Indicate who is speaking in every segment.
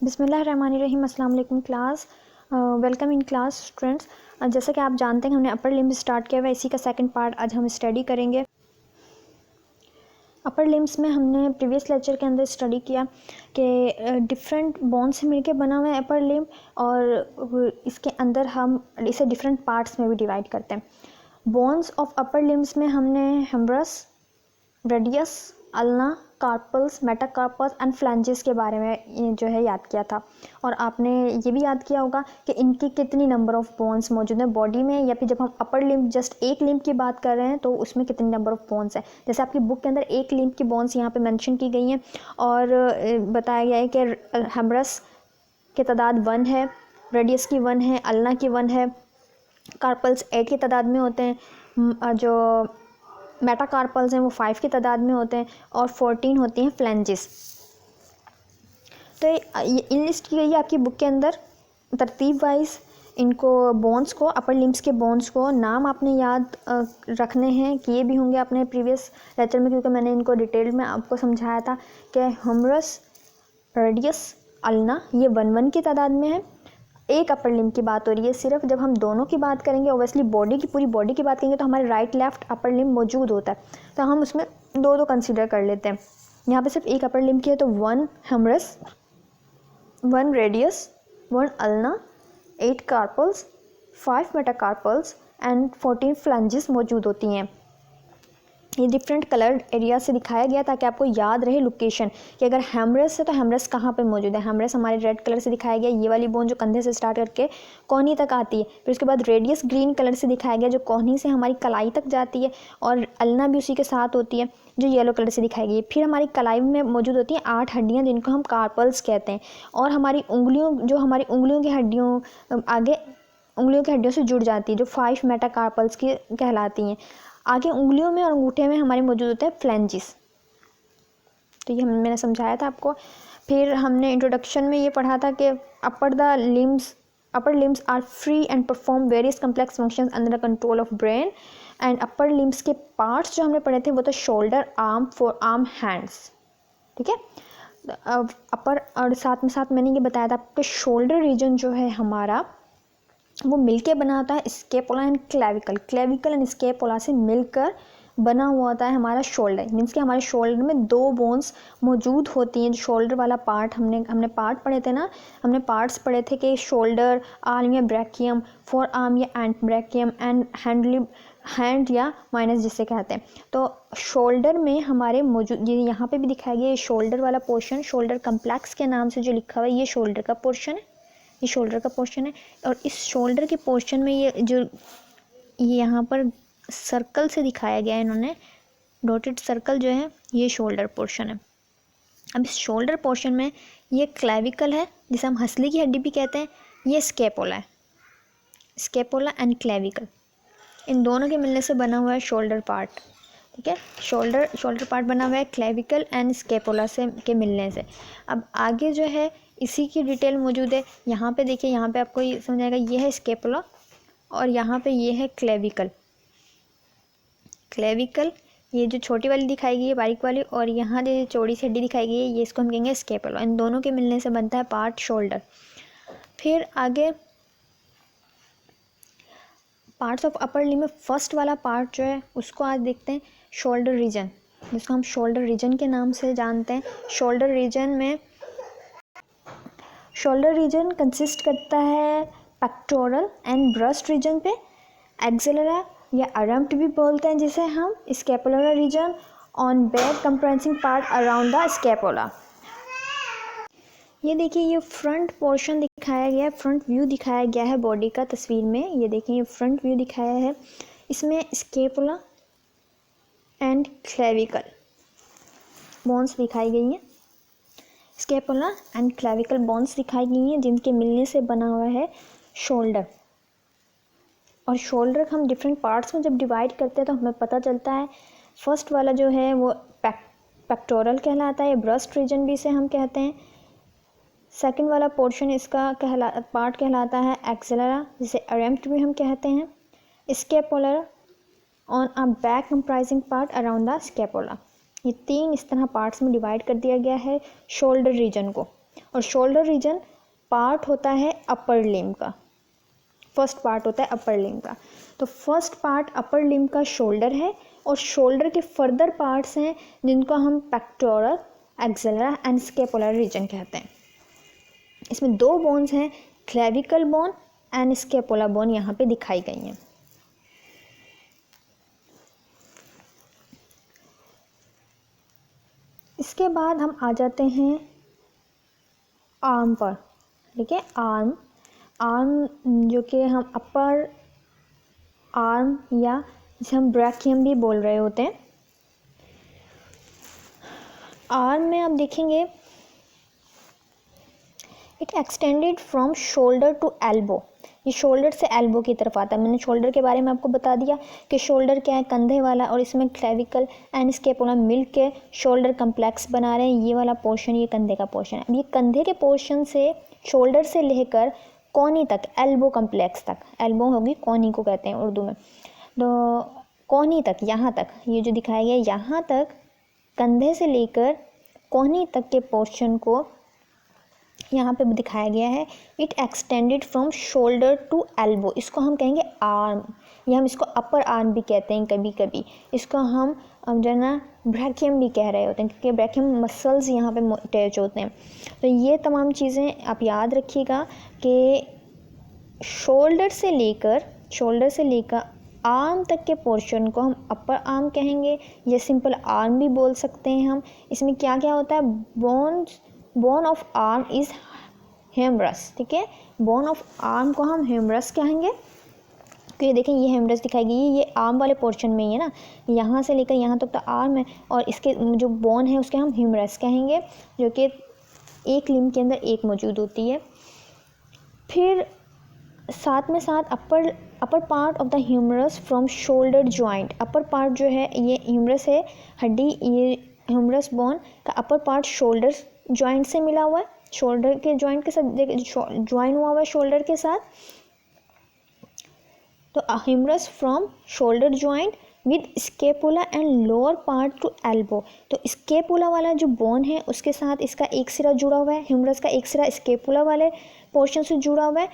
Speaker 1: बिस्मिल्लाहिर्रहमानिर्रहीम। अस्सलाम वालेकुम class. Welcome in class students. जैसा कि आप जानते हैं हमने अपर लिम्स स्टार्ट किया हुआ है, इसी का सेकंड पार्ट आज हम स्टडी करेंगे। अपर लिम्स में हमने प्रीवियस लेक्चर के अंदर स्टडी किया कि डिफरेंट बोन से मिलके बना हुआ है अपर लिम, और इसके अंदर हम इसे डिफरेंट पार्ट्स में भी डिवाइड करते हैं। बोन्स ऑफ अपर लिम्स में हमने humerus, radius, ulna, carpals, metacarpals and phalanges के बारे में जो है याद किया था। और आपने ये भी याद किया होगा कि इनकी कितनी नंबर ऑफ बोन्स मौजूद हैं बॉडी में, या फिर जब हम अपर लिम्ब जस्ट एक लिम्ब की बात कर रहे हैं तो उसमें कितनी नंबर ऑफ बोन्स हैं। जैसे आपकी बुक के अंदर एक लिम्ब की बोन्स यहाँ पे मेंशन की गई हैं, और बताया गया है कि हेम्ब्रस की तादाद 1 है, रेडियस की 1 है, अल्ना की 1 है, कार्पल्स 8 की तादाद में होते हैं, जो मेटाकार्पल्स हैं वो 5 की तादाद में होते हैं, और 14 होती हैं फ्लैंजेस। तो इन लिस्ट की गई है आपकी बुक के अंदर तरतीब वाइज। इनको बोन्स को, अपर लिम्स के बोन्स को नाम आपने याद रखने हैं, किए भी होंगे आपने प्रीवियस लेक्चर में, क्योंकि मैंने इनको डिटेल में आपको समझाया था कि हेम्ब्रस, रेडियस, अल्ना ये 1-1 की तादाद में है। एक अपर लिम्ब की बात हो रही है सिर्फ। जब हम दोनों की बात करेंगे, ओबियसली बॉडी की, पूरी बॉडी की बात करेंगे, तो हमारे राइट लेफ्ट अपर लिम्ब मौजूद होता है, तो हम उसमें दो कंसीडर कर लेते हैं। यहाँ पे सिर्फ एक अपर लिम्ब की है, तो 1 humerus, 1 radius, 1 ulna, 8 carpals, 5 metacarpals and 14 phalanges मौजूद होती हैं। ये डिफरेंट कलर्ड एरिया से दिखाया गया ताकि आपको याद रहे लोकेशन, कि अगर हेम्ब्रस है तो हेम्ब्रस कहाँ पे मौजूद है। हेम्ब्रस हमारे रेड कलर से दिखाया गया, ये वाली बोन जो कंधे से स्टार्ट करके कोहनी तक आती है। फिर उसके बाद रेडियस ग्रीन कलर से दिखाया गया, जो कोहनी से हमारी कलाई तक जाती है, और अल्ना भी उसी के साथ होती है, जो येलो कलर से दिखाई गई। फिर हमारी कलाई में मौजूद होती हैं 8 हड्डियाँ, जिनको हम कार्पल्स कहते हैं, और हमारी उंगलियों, जो हमारी उंगलियों की हड्डियों आगे उंगलियों की हड्डियों से जुड़ जाती है, जो 5 मेटाकार्पल्स की कहलाती हैं। आगे उंगलियों में और अंगूठे में हमारे मौजूद होते हैं फ्लैंजेस। तो ये मैंने समझाया था आपको। फिर हमने इंट्रोडक्शन में ये पढ़ा था कि upper limbs are free and perform various complex functions under the control of brain. And upper limbs के पार्ट्स जो हमने पढ़े थे वो तो shoulder, arm, forearm, hands. ठीक है। अपर, और साथ में साथ मैंने ये बताया था आपको, शोल्डर रीजन जो है हमारा वो मिलके बना होता है scapula and clavicle. Clavicle and scapula से मिलकर बना हुआ होता है हमारा शोल्डर। मीन्स कि हमारे शोल्डर में 2 बोन्स मौजूद होती हैं। जो शोल्डर वाला पार्ट हमने पार्ट पढ़े थे ना, हमने पार्ट्स पढ़े थे कि शोल्डर, आर्म या ब्रैकियम, फोर आर्म या एंट ब्रैकियम, एंड हैंड या माइनस जिसे कहते हैं। तो शोल्डर में हमारे मौजूद, ये यहाँ पे भी दिखाया गया, ये शोल्डर वाला पोर्शन, शोल्डर कम्प्लेक्स के नाम से जो लिखा हुआ है, ये शोल्डर का पोर्शन है, ये शोल्डर का पोर्शन है। और इस शोल्डर के पोर्शन में ये यहाँ पर सर्कल से दिखाया गया है, इन्होंने डॉटेड सर्कल जो है, ये शोल्डर पोर्शन है। अब इस शोल्डर पोर्शन में ये क्लेविकल है, जिसे हम हंसली की हड्डी भी कहते हैं, ये स्केपोला है। स्केपोला एंड क्लेविकल, इन दोनों के मिलने से बना हुआ है शोल्डर पार्ट। ठीक है, शोल्डर पार्ट बना हुआ है क्लेविकल एंड स्केपोला से के मिलने से। अब आगे जो है इसी की डिटेल मौजूद है। यहाँ पे देखिए, यहाँ पे आपको ये समझ आएगा, ये है स्केपुला और यहाँ पे ये है क्लेविकल। ये जो छोटी वाली दिखाई गई है, बारीक वाली, और यहाँ जो चौड़ी सी हड्डी दिखाई गई है, ये इसको हम कहेंगे स्केपुला। इन दोनों के मिलने से बनता है पार्ट शोल्डर। फिर आगे पार्ट्स ऑफ अपर लिम्ब में फर्स्ट वाला पार्ट जो है उसको आज देखते हैं, शोल्डर रीजन, जिसको हम शोल्डर रीजन के नाम से जानते हैं। शोल्डर रीजन कंसिस्ट करता है पेक्टोरल एंड ब्रस्ट रीजन पे, एक्सेलरा या अरम्प्ट भी बोलते हैं जिसे हम, scapular region on back compressing part around the scapula. ये देखिए, ये फ्रंट पोर्शन दिखाया गया है, फ्रंट व्यू दिखाया गया है बॉडी का तस्वीर में। ये देखिए, ये फ्रंट व्यू दिखाया है, इसमें स्केपुला एंड क्लेविकल बोन्स दिखाई गई हैं। स्केपुला एंड क्लेविकल बोन्स दिखाई गई हैं, जिनके मिलने से बना हुआ है शोल्डर। और शोल्डर हम डिफरेंट पार्ट्स में जब डिवाइड करते हैं तो हमें पता चलता है, फर्स्ट वाला जो है वो पेक्टोरल कहलाता है, ब्रस्ट रीजन भी इसे हम कहते हैं। सेकंड वाला पोर्शन इसका पार्ट कहलाता है एक्सेलरा, जिसे अरम्प्ट भी हम कहते हैं। Scapular on a back comprising part around the scapula. ये 3 इस तरह पार्ट्स में डिवाइड कर दिया गया है शोल्डर रीजन को। और शोल्डर रीजन पार्ट होता है अपर लिम्ब का, फर्स्ट पार्ट होता है अपर लिम्ब का। तो फर्स्ट पार्ट अपर लिम्ब का शोल्डर है और शोल्डर के फर्दर पार्ट्स हैं जिनको हम पेक्टोरल, एक्सेलर एंड स्केपुलर रीजन कहते हैं। इसमें दो बोन्स हैं, clavicle bone and scapula bone यहाँ पे दिखाई गई हैं। इसके बाद हम आ जाते हैं आर्म पर। ठीक है, आर्म जो कि हम अपर आर्म या जिसे हम ब्रैकियम भी बोल रहे होते हैं। आर्म में आप देखेंगे it extended from shoulder to elbow, ये शोल्डर से एल्बो की तरफ आता है। मैंने शोल्डर के बारे में आपको बता दिया कि शोल्डर क्या है, कंधे वाला, और इसमें क्लेविकल एंड स्केपुला मिल के शोल्डर कम्प्लेक्स बना रहे हैं। ये वाला पोर्शन ये कंधे का पोर्शन है। अब ये कंधे के पोर्शन से शोल्डर से लेकर कोनी तक, एल्बो कम्प्लेक्स तक, एल्बो होगी कोनी को कहते हैं उर्दू में, तो कोनी तक, यहाँ तक ये जो दिखाया गया यहाँ तक, कंधे से लेकर कोहनी तक के पोर्शन को यहाँ पे दिखाया गया है। It extended from shoulder to elbow, इसको हम कहेंगे आर्म, या हम इसको अपर आर्म भी कहते हैं कभी कभी। इसको हम जो है ना ब्रैकियम भी कह रहे होते हैं, क्योंकि ब्रैकियम मसल्स यहाँ पे अटैच होते हैं। तो ये तमाम चीज़ें आप याद रखिएगा कि शोल्डर से लेकर आर्म तक के पोर्शन को हम अपर आर्म कहेंगे, या सिंपल आर्म भी बोल सकते हैं हम। इसमें क्या क्या होता है, बोन ऑफ आर्म इज़ हेमरस। ठीक है, बोन ऑफ आर्म को हम हेमरस कहेंगे। तो ये देखें, ये हेमरस दिखाई गई है, ये आर्म वाले पोर्शन में ही है ना, यहाँ से लेकर यहाँ तक तो आर्म है, और इसके जो बोन है उसके हम हेमरस कहेंगे, जो कि एक लिम्ब के अंदर एक मौजूद होती है। फिर साथ में साथ upper part of the humerus from shoulder joint, upper part जो है ये ह्यूमरस है हड्डी, ये ह्यूमरस बोन का अपर पार्ट शोल्डर जॉइंट से मिला हुआ है, शोल्डर के जॉइंट के साथ ज्वाइन हुआ हुआ है शोल्डर के साथ। तो humerus from shoulder joint with scapula and lower part to elbow. तो स्केपुला वाला जो बोन है उसके साथ इसका एक सिरा जुड़ा हुआ है, ह्यूमरस का एक सिरा स्केपुला वाले पोर्शन से जुड़ा हुआ है।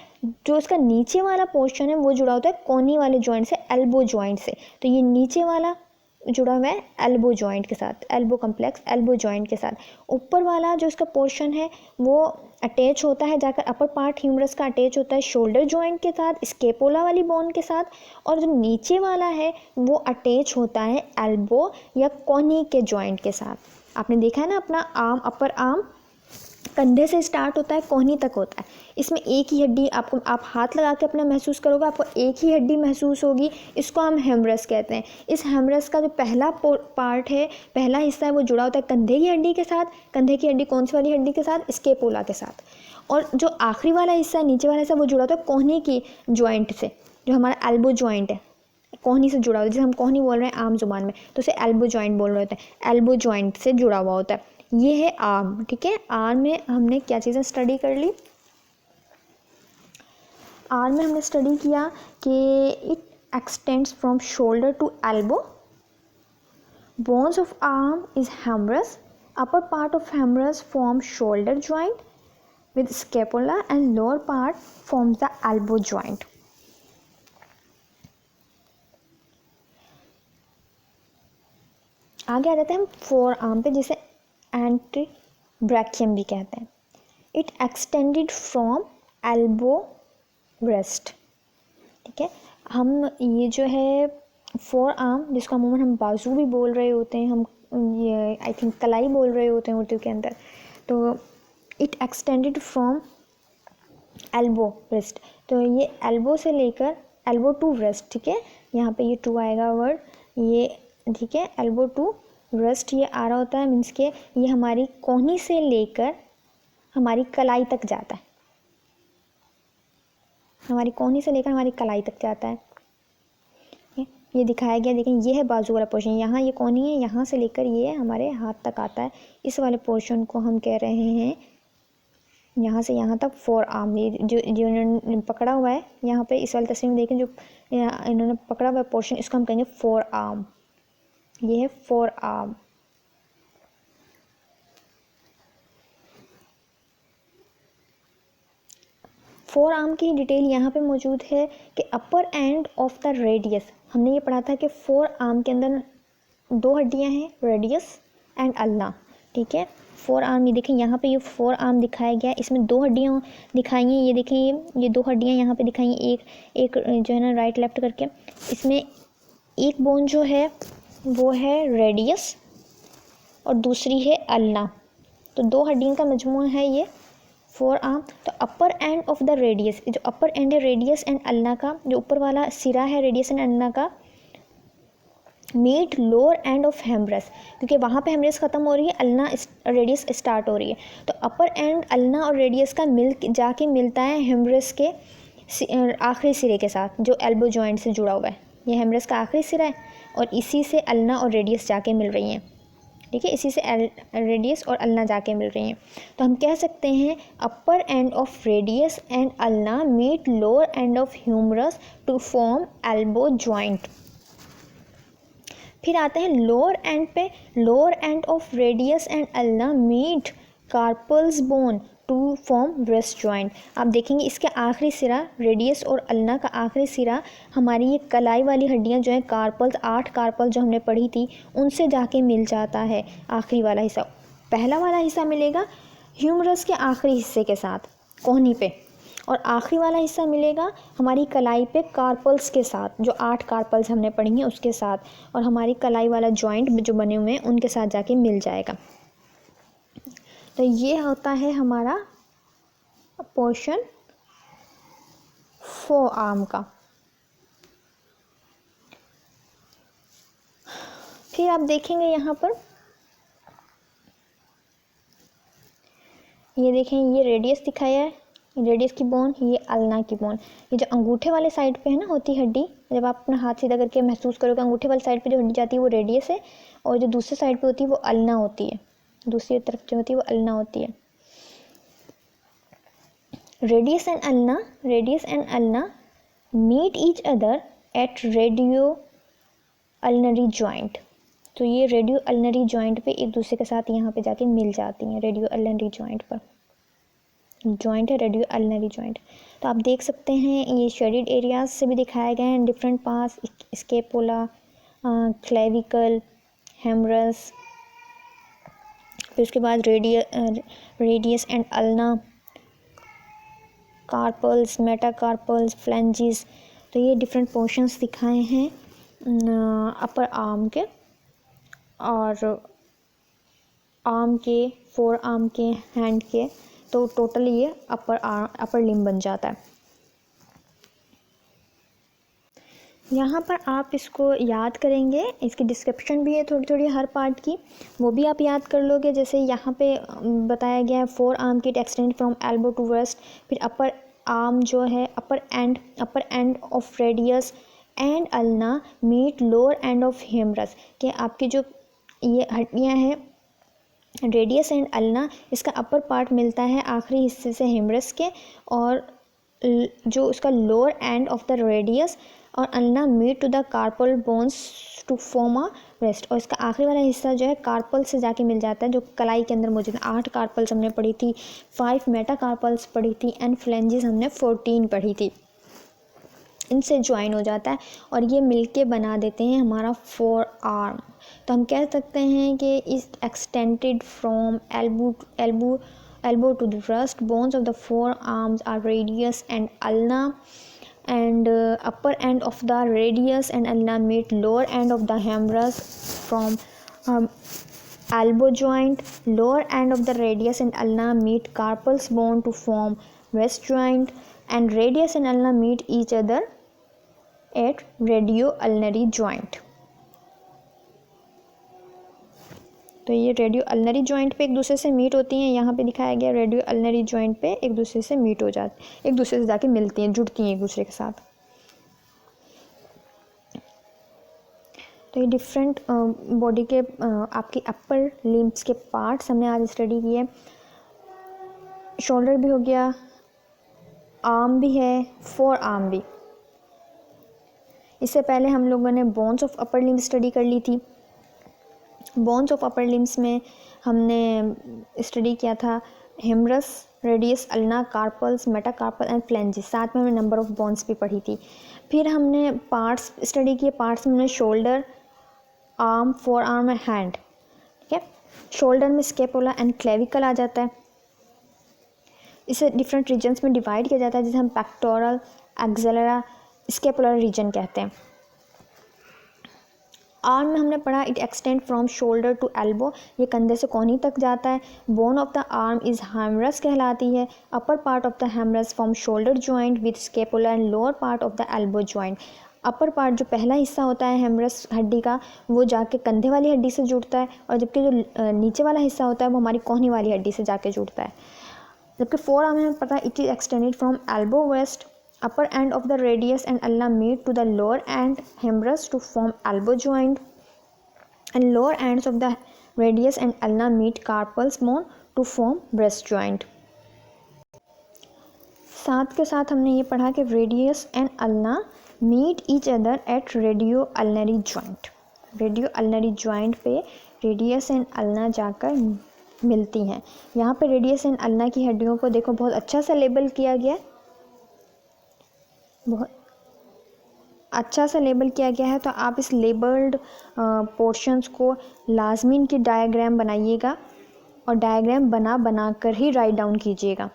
Speaker 1: जो इसका नीचे वाला पोर्शन है वो जुड़ा होता है कोनी वाले जॉइंट से, एल्बो जॉइंट से। तो ये नीचे वाला जुड़ा हुआ है एल्बो जॉइंट के साथ, एल्बो कम्प्लेक्स एल्बो जॉइंट के साथ। ऊपर वाला जो इसका पोर्शन है वो अटैच होता है जाकर, अपर पार्ट ह्यूमरस का अटैच होता है शोल्डर जॉइंट के साथ, स्केपुला वाली बोन के साथ, और जो नीचे वाला है वो अटैच होता है एल्बो या कोनी के जॉइंट के साथ। आपने देखा है ना, अपना आर्म, अपर आर्म कंधे से स्टार्ट होता है, कोहनी तक होता है। इसमें एक ही हड्डी, आपको आप हाथ लगा के अपना महसूस करोगे, आपको एक ही हड्डी महसूस होगी, इसको हम हेमरस कहते हैं। इस हेमरस का जो पहला पार्ट है, पहला हिस्सा है, वो जुड़ा होता है कंधे की हड्डी के साथ। कंधे की हड्डी कौन सी वाली हड्डी के साथ, स्केपुला के साथ। और जो आखिरी वाला हिस्सा है, नीचे वाला हिस्सा, वो जुड़ा होता है कोहनी की जॉइंट से, जो हमारा एल्बो जॉइंट है, कोहनी से जुड़ा होता है। जैसे हम कोहनी बोल रहे हैं आम जुबान में, तो उसे एल्बो जॉइंट बोल रहे होते हैं, एल्बो जॉइंट से जुड़ा हुआ होता है। ये है आर्म। ठीक है, आर्म में हमने क्या चीज़ें स्टडी कर ली, आर्म में हमने स्टडी किया कि it extends from shoulder to elbow, bones of arm is humerus, upper part of humerus form shoulder joint with scapula and lower part forms the elbow joint. आगे आ जाते हैं हम फोर आर्म पे, जिसे एंटी ब्रैकियम भी कहते हैं। It extended from elbow rest. ठीक है, हम ये जो है फोर आर्म, जिसको अमूमन हम बाजू भी बोल रहे होते हैं, हम ये आई थिंक कलाई बोल रहे होते हैं उर्दू के अंदर। तो it extended from elbow rest, तो ये एल्बो से लेकर एल्बो टू रेस्ट। ठीक है, यहाँ पे ये टू आएगा वर्ड, ये ठीक है, एल्बो टू रेस्ट ये आ रहा होता है, मीन्स के ये हमारी कोहनी से लेकर हमारी कलाई तक जाता है, हमारी कोहनी से लेकर हमारी कलाई तक जाता है। ये दिखाया गया, देखें ये है बाजू वाला पोर्शन, यहाँ ये कोहनी है, यहाँ से लेकर ये हमारे हाथ तक आता है। इस वाले पोर्शन को हम कह रहे हैं यहाँ से यहाँ तक फोर आर्म। ये जो इन्होंने पकड़ा हुआ है यहाँ पे इस वाली तस्वीर में देखें, जो इन्होंने पकड़ा हुआ है पोर्शन, इसको हम कहेंगे फोर आर्म। ये है फोर आर्म। फोर आर्म की डिटेल यहाँ पे मौजूद है कि अपर एंड ऑफ द रेडियस, हमने ये पढ़ा था कि फोर आर्म के अंदर दो हड्डियाँ हैं, रेडियस एंड अल्ना, ठीक है। फोर आर्म, ये देखें यहाँ पे ये फोर आर्म दिखाया गया, इसमें दो हड्डियाँ दिखाई हैं, ये देखें ये दो हड्डियाँ यहाँ पे दिखाई हैं, एक जो है ना राइट लेफ्ट करके। इसमें एक बोन जो है वो है रेडियस और दूसरी है अल्ना, तो दो हड्डियों का मजमूआ है ये फोर आर्म। तो अपर एंड ऑफ द रेडियस, जो अपर एंड है रेडियस एंड अल्ना का, जो ऊपर वाला सिरा है रेडियस एंड अल्ना का, मीट लोअर एंड ऑफ हेम्ब्रस, क्योंकि वहाँ पे हेम्ब्रस ख़त्म हो रही है, अल्ना रेडियस स्टार्ट हो रही है। तो अपर एंड अल्ना और रेडियस का जाके मिलता है हेम्ब्रस के आखिरी सिरे के साथ, जो एल्बो जॉइंट से जुड़ा हुआ है। ये हेम्ब्रस का आखिरी सिरा है और इसी से अल्ना और रेडियस जाके मिल रही हैं, ठीक है, इसी से रेडियस और अल्ना जाके मिल रही हैं। तो हम कह सकते हैं upper end of radius and ulna meet lower end of humerus to form elbow joint. फिर आते हैं लोअर एंड पे, lower end of radius and ulna meet carpals bone to form wrist joint. आप देखेंगे इसके आखिरी सिरा, रेडियस और अल्ना का आखिरी सिरा, हमारी ये कलाई वाली हड्डियां जो हैं कार्पल्स, 8 कार्पल जो हमने पढ़ी थी, उनसे जाके मिल जाता है आखिरी वाला हिस्सा। पहला वाला हिस्सा मिलेगा ह्यूमरस के आखिरी हिस्से के साथ कोहनी पे, और आखिरी वाला हिस्सा मिलेगा हमारी कलाई पे कार्पल्स के साथ, जो 8 कार्पल्स हमने पढ़ी हैं उसके साथ, और हमारी कलाई वाला जॉइंट जो बने हुए हैं उनके साथ जाके मिल जाएगा। तो ये होता है हमारा पोर्शन फोर आर्म का। फिर आप देखेंगे यहाँ पर, ये देखें ये रेडियस दिखाया है, रेडियस की बोन, ये अल्ना की बोन। ये जो अंगूठे वाले साइड पे है ना होती हड्डी, जब आप अपना हाथ सीधा करके महसूस करोगे अंगूठे वाले साइड पे जो हड्डी जाती है वो रेडियस है, और जो दूसरे साइड पे होती है वो अल्ना होती है, दूसरी तरफ जो होती है वो अल्ना होती है। Radius and ulna meet each other at radio ulnar joint. तो ये रेडियो अल्नरी जॉइंट पे एक दूसरे के साथ यहाँ पे जाके मिल जाती हैं, रेडियो अल्नरी जॉइंट पर, जॉइंट है रेडियो अल्नरी जॉइंट। तो आप देख सकते हैं ये शेडेड एरियाज से भी दिखाए गए हैं, different parts, scapula, clavicle, humerus, फिर उसके बाद radius and ulna, carpals, metacarpals, phalanges. तो ये डिफरेंट पोर्शंस दिखाए हैं अपर आर्म के, और आर्म के, फोर आर्म के, हैंड के, तो टोटल ये अपर लिम्ब बन जाता है। यहाँ पर आप इसको याद करेंगे, इसकी डिस्क्रिप्शन भी है थोड़ी थोड़ी हर पार्ट की, वो भी आप याद कर लोगे। जैसे यहाँ पे बताया गया है फोर आर्म की extend from elbow to wrist, फिर अपर आर्म जो है upper end of radius and ulna meet lower end of humerus, कि आपकी जो ये हड्डियाँ हैं रेडियस एंड अल्ना, इसका अपर पार्ट मिलता है आखिरी हिस्से से हेम्ब्रस के, और जो उसका lower end of the radius और ulna meet to the carpal bones to form a wrist, और इसका आखिरी वाला हिस्सा जो है कार्पल से जाके मिल जाता है, जो कलाई के अंदर मौजूद है। 8 कार्पल्स हमने पढ़ी थी, 5 मेटाकार्पल्स पढ़ी थी, एंड फ्लेंजिस हमने 14 पढ़ी थी। इनसे ज्वाइन हो जाता है और ये मिलके बना देते हैं हमारा फोर आर्म। तो हम कह सकते हैं कि इस extended from elbow to the wrist, bones of the forearms are radius and ulna, and upper end of the radius and ulna meet lower end of the humerus from elbow joint. Lower end of the radius and ulna meet carpal's bone to form wrist joint, and radius and ulna meet each other at radio-ulnary joint. तो ये radio ulnar joint पे एक दूसरे से meet होती हैं, यहाँ पे दिखाया गया रेडियो अल्नरी जॉइंट पे एक दूसरे से मीट हो जाती, एक दूसरे से जाके मिलती हैं, जुड़ती हैं एक दूसरे के साथ। तो ये डिफरेंट बॉडी के आपकी अपर लिम्स के पार्ट्स हमने आज स्टडी किए। शोल्डर भी हो गया, आर्म भी है, फोर आर्म भी। इससे पहले हम लोगों ने bones of upper limbs study कर ली थी। बोन्स ऑफ अपर लिम्स में हमने स्टडी किया था humerus, radius, ulna, carpals, metacarpal and phalanges. साथ में हमने नंबर ऑफ बोन्स भी पढ़ी थी। फिर हमने पार्ट्स स्टडी किए। पार्ट्स में हमने shoulder, arm, four arm and hand. ठीक है, शोल्डर में स्केपुला एंड क्लेविकल आ जाता है। इसे डिफरेंट रीजन्स में डिवाइड किया जाता है, जिसे हम पेक्टोरल, एक्सेलरा, स्केपुलर रीजन कहते हैं। आर्म में हमने पढ़ा it extend from shoulder to elbow, ये कंधे से कोहनी तक जाता है। Bone of the arm is humerus कहलाती है। Upper part of the humerus from shoulder joint with scapula and lower part of the elbow joint. Upper part जो पहला हिस्सा होता है हैमरस हड्डी का, वो जाके कंधे वाली हड्डी से जुड़ता है, और जबकि जो नीचे वाला हिस्सा होता है वो हमारी कोहनी वाली हड्डी से जाके जुड़ता है। जबकि फोर आर्म में पता है it is extended from elbow wrist, upper end of the radius and ulna meet to the lower end humerus to form elbow joint, and lower ends of the radius and ulna meet carpal bone to form breast joint. साथ के साथ हमने ये पढ़ा कि radius and ulna meet each other at radio ulnar joint. Radio ulnar joint पे radius and ulna जाकर मिलती हैं। यहाँ पे रेडियस एंड अल्ना की हड्डियों को देखो बहुत अच्छा सा लेबल किया गया है, बहुत अच्छा सा लेबल किया गया है। तो आप इस लेबल्ड पोर्शंस को लाजमी इनकी डायग्राम बनाइएगा, और डायग्राम बना कर ही राइट डाउन कीजिएगा।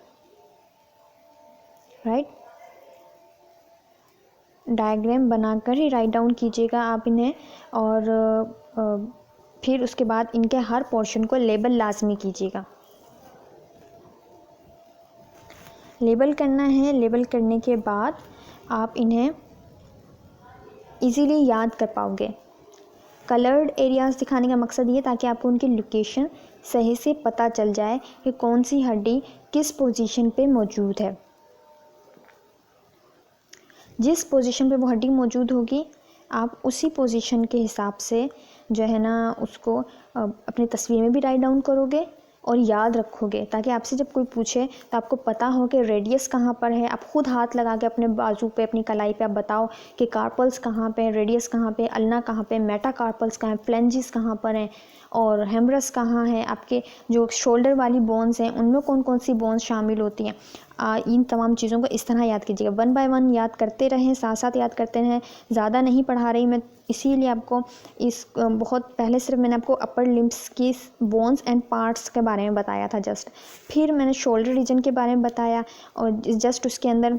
Speaker 1: राइट, डायग्राम बनाकर ही राइट डाउन कीजिएगा आप इन्हें, और फिर उसके बाद इनके हर पोर्शन को लेबल लाजमी कीजिएगा। लेबल करना है। लेबल करने के बाद आप इन्हें इजीली याद कर पाओगे। कलर्ड एरियाज़ दिखाने का मकसद ये ताकि आपको उनकी लोकेशन सही से पता चल जाए कि कौन सी हड्डी किस पोजीशन पे मौजूद है। जिस पोजीशन पे वो हड्डी मौजूद होगी, आप उसी पोजीशन के हिसाब से जो है ना उसको अपनी तस्वीर में भी राइट डाउन करोगे और याद रखोगे, ताकि आपसे जब कोई पूछे तो आपको पता हो कि रेडियस कहाँ पर है। आप खुद हाथ लगा के अपने बाजू पे, अपनी कलाई पे आप बताओ कि कार्पल्स कहाँ पे, रेडियस कहाँ पे, अल्ना कहाँ पे, मेटाकार्पल्स कहाँ है, फ्लेंजिस कहाँ पर हैं, और हेमरस कहाँ है। आपके जो शोल्डर वाली बोन्स हैं उनमें कौन कौन सी बोन्स शामिल होती हैं। इन तमाम चीज़ों को इस तरह याद कीजिएगा। वन बाय वन याद करते रहें, साथ साथ याद करते रहें। ज़्यादा नहीं पढ़ा रही मैं, इसीलिए आपको इस बहुत पहले सिर्फ मैंने आपको अपर लिम्स की बोन्स एंड पार्ट्स के बारे में बताया था जस्ट, फिर मैंने शोल्डर रीजन के बारे में बताया, और जस्ट उसके अंदर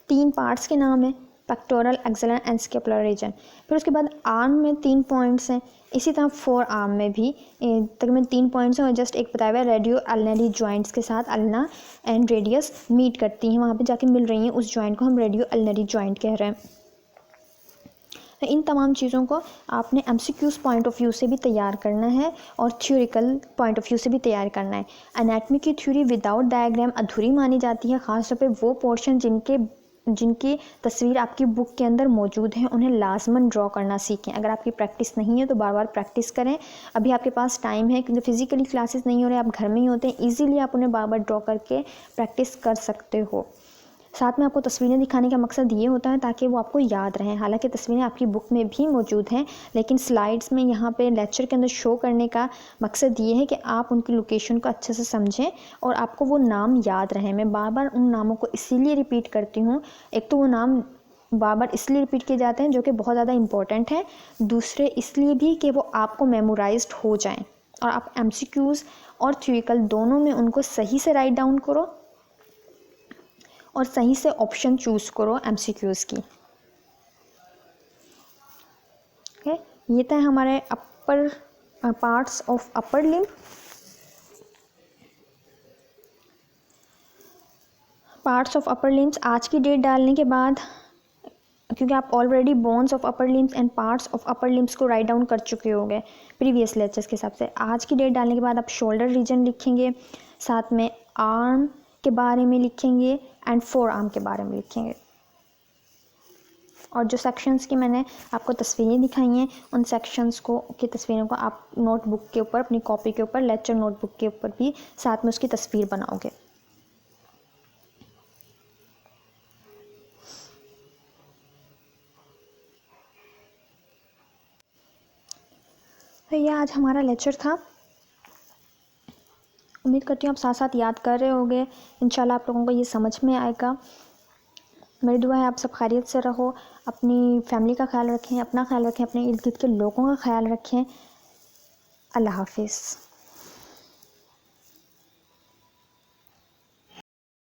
Speaker 1: 3 पार्ट्स के नाम है, पेक्टोरल, एक्सेलर एंड स्केपुलर रीजन। फिर उसके बाद आर्म में 3 पॉइंट्स हैं। इसी तरह फोर आर्म में भी तकरीबन 3 पॉइंट्स हैं, और जस्ट एक बताया हुआ है रेडियो अल्नरी जॉइंट्स के साथ अल्ना एंड रेडियस मीट करती हैं, वहाँ पे जाके मिल रही हैं। उस जॉइंट को हम रेडियो अल्नरी जॉइंट कह रहे हैं। तो इन तमाम चीज़ों को आपने एमसीक्यूज़ पॉइंट ऑफ व्यू से भी तैयार करना है और थ्योरिकल पॉइंट ऑफ व्यू से भी तैयार करना है। एनाटमी की थ्योरी विदाउट डायग्राम अधूरी मानी जाती है। ख़ासतौर पे वो पोर्शन जिनकी तस्वीर आपकी बुक के अंदर मौजूद है, उन्हें लाजमन ड्रॉ करना सीखें। अगर आपकी प्रैक्टिस नहीं है तो बार बार प्रैक्टिस करें। अभी आपके पास टाइम है क्योंकि फिज़िकली क्लासेस नहीं हो रहे, आप घर में ही होते हैं, ईज़िली आप उन्हें बार बार ड्रॉ करके प्रैक्टिस कर सकते हो। साथ में आपको तस्वीरें दिखाने का मकसद ये होता है ताकि वो आपको याद रहें। हालांकि तस्वीरें आपकी बुक में भी मौजूद हैं, लेकिन स्लाइड्स में यहाँ पे लेक्चर के अंदर शो करने का मकसद ये है कि आप उनकी लोकेशन को अच्छे से समझें और आपको वो नाम याद रहें। मैं बार बार उन नामों को इसीलिए रिपीट करती हूँ। एक तो वो नाम बार बार इसलिए रिपीट किए जाते हैं जो कि बहुत ज़्यादा इंपॉर्टेंट है, दूसरे इसलिए भी कि वो आपको मेमोराइज्ड हो जाएँ, और आप एमसीक्यूज़ और थ्योरिकल दोनों में उनको सही से राइट डाउन करो और सही से ऑप्शन चूज़ करो एमसीक्यूज़ की। ओके, ये था हमारे upper parts of upper limb. Parts of upper limbs आज की डेट डालने के बाद, क्योंकि आप already bones of upper limbs and parts of upper limbs को राइट डाउन कर चुके होंगे प्रीवियस लेक्चर्स के हिसाब से, आज की डेट डालने के बाद आप शोल्डर रीजन लिखेंगे, साथ में आर्म के बारे में लिखेंगे एंड फोर आर्म के बारे में लिखेंगे। और जो सेक्शंस की मैंने आपको तस्वीरें दिखाई हैं, उन सेक्शंस को की तस्वीरों को आप नोटबुक के ऊपर, अपनी कॉपी के ऊपर, लेक्चर नोटबुक के ऊपर भी साथ में उसकी तस्वीर बनाओगे। तो ये आज हमारा लेक्चर था। उम्मीद करती हूँ आप साथ साथ याद कर रहे होंगे। इंशाल्लाह आप लोगों को ये समझ में आएगा। मेरी दुआ है आप सब खैरियत से रहो, अपनी फैमिली का ख्याल रखें, अपना ख्याल रखें, अपने इर्द गिर्द के लोगों का ख्याल रखें। अल्लाह हाफिज़।